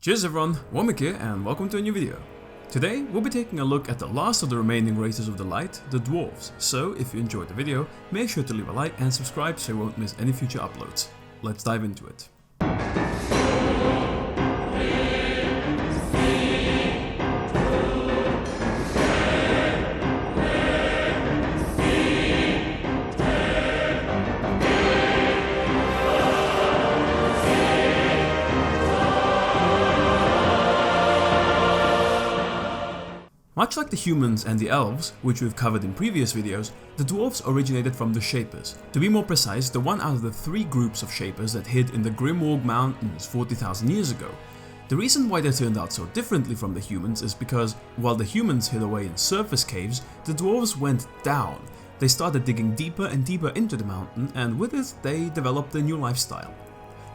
Cheers everyone, Womack here and welcome to a new video. Today we'll be taking a look at the last of the remaining races of the light, the dwarves, so if you enjoyed the video, make sure to leave a like and subscribe so you won't miss any future uploads. Let's dive into it. Much like the humans and the elves, which we've covered in previous videos, the dwarves originated from the Shapers. To be more precise, the one out of the three groups of Shapers that hid in the Grimwalk Mountains 40,000 years ago. The reason why they turned out so differently from the humans is because, while the humans hid away in surface caves, the dwarves went down. They started digging deeper and deeper into the mountain, and with it, they developed a new lifestyle.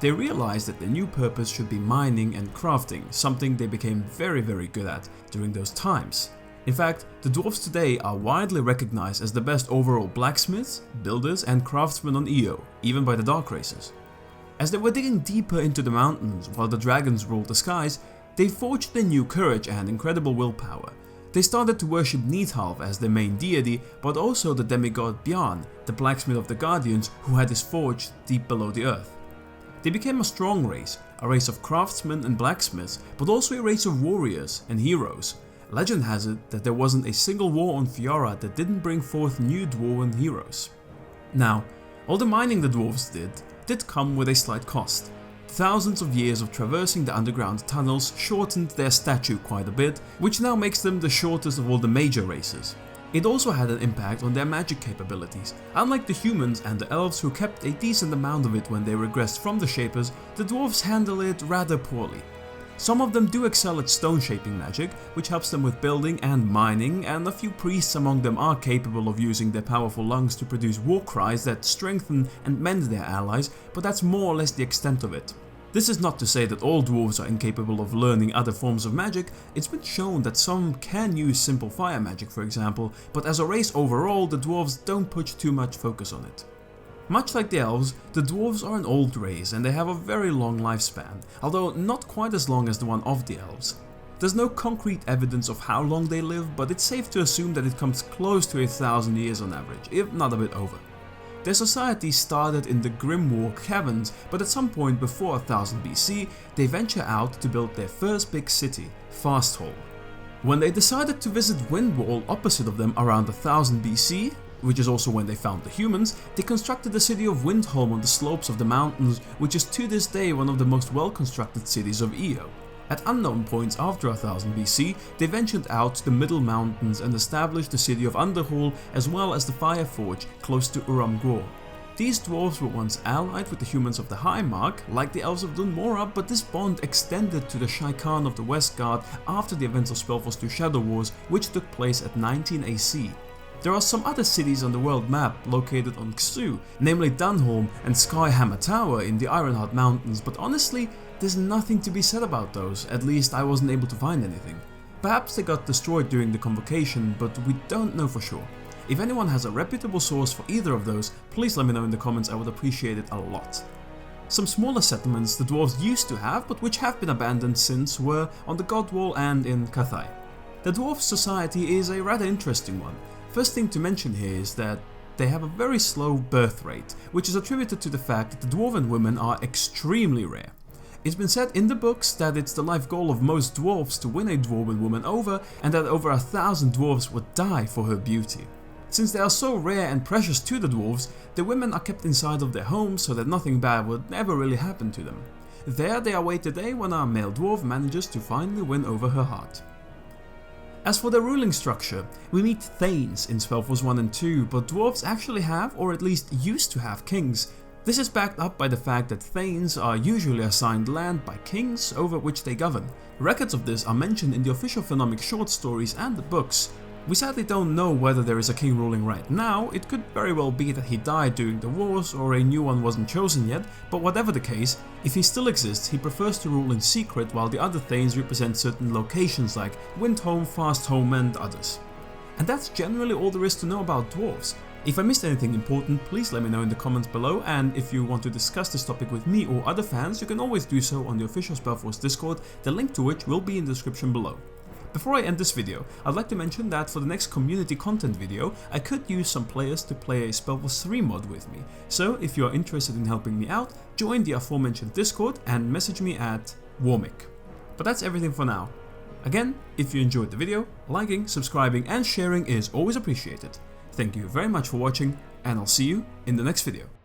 They realized that their new purpose should be mining and crafting, something they became very good at during those times. In fact, the dwarves today are widely recognized as the best overall blacksmiths, builders and craftsmen on Io, even by the dark races. As they were digging deeper into the mountains while the dragons ruled the skies, they forged their new courage and incredible willpower. They started to worship Nidhalv as their main deity, but also the demigod Bjarn, the blacksmith of the Guardians who had his forge deep below the earth. They became a strong race, a race of craftsmen and blacksmiths, but also a race of warriors and heroes. Legend has it that there wasn't a single war on Fiora that didn't bring forth new dwarven heroes. Now, all the mining the dwarves did come with a slight cost. Thousands of years of traversing the underground tunnels shortened their stature quite a bit, which now makes them the shortest of all the major races. It also had an impact on their magic capabilities. Unlike the humans and the elves who kept a decent amount of it when they regressed from the Shapers, the dwarves handle it rather poorly. Some of them do excel at stone shaping magic, which helps them with building and mining, and a few priests among them are capable of using their powerful lungs to produce war cries that strengthen and mend their allies, but that's more or less the extent of it. This is not to say that all dwarves are incapable of learning other forms of magic. It's been shown that some can use simple fire magic, for example, but as a race overall, the dwarves don't put too much focus on it. Much like the elves, the dwarves are an old race and they have a very long lifespan, although not quite as long as the one of the elves. There's no concrete evidence of how long they live, but it's safe to assume that it comes close to 1,000 years on average, if not a bit over. Their society started in the Grimwalk Caverns, but at some point before 1000 BC, they venture out to build their first big city, Fasthol. When they decided to visit Windwall opposite of them around 1000 BC, which is also when they found the humans, they constructed the city of Windholm on the slopes of the mountains, which is to this day one of the most well-constructed cities of Io. At unknown points after 1000 BC, they ventured out to the middle mountains and established the city of Underhall as well as the Fire Forge close to Uramgor. These dwarves were once allied with the humans of the High Mark, like the elves of Dunmora, but this bond extended to the Shai Khan of the Westguard after the events of SpellForce 2 Shadow Wars, which took place at 19 AC. There are some other cities on the world map located on Xu, namely Dunholm and Skyhammer Tower in the Ironheart Mountains, but honestly, there's nothing to be said about those, at least I wasn't able to find anything. Perhaps they got destroyed during the convocation, but we don't know for sure. If anyone has a reputable source for either of those, please let me know in the comments, I would appreciate it a lot. Some smaller settlements the dwarves used to have, but which have been abandoned since, were on the Godwall and in Cathay. The Dwarf Society is a rather interesting one. First thing to mention here is that they have a very slow birth rate, which is attributed to the fact that the dwarven women are extremely rare. It's been said in the books that it's the life goal of most dwarves to win a dwarven woman over, and that over 1,000 dwarves would die for her beauty. Since they are so rare and precious to the dwarves, the women are kept inside of their homes so that nothing bad would ever really happen to them. There they await the day when our male dwarf manages to finally win over her heart. As for the ruling structure, we meet Thanes in SpellForce 1 and 2, but dwarves actually have, or at least used to have, kings. This is backed up by the fact that Thanes are usually assigned land by kings over which they govern. Records of this are mentioned in the official Phenomic short stories and the books. We sadly don't know whether there is a king ruling right now. It could very well be that he died during the wars or a new one wasn't chosen yet, but whatever the case, if he still exists, he prefers to rule in secret while the other Thanes represent certain locations like Windholm, Fasthome and others. And that's generally all there is to know about dwarves. If I missed anything important, please let me know in the comments below, and if you want to discuss this topic with me or other fans, you can always do so on the official SpellForce Discord, the link to which will be in the description below. Before I end this video, I'd like to mention that for the next community content video, I could use some players to play a SpellForce 3 mod with me, so if you are interested in helping me out, join the aforementioned Discord and message me at Warmick. But that's everything for now. Again, if you enjoyed the video, liking, subscribing and sharing is always appreciated. Thank you very much for watching, and I'll see you in the next video.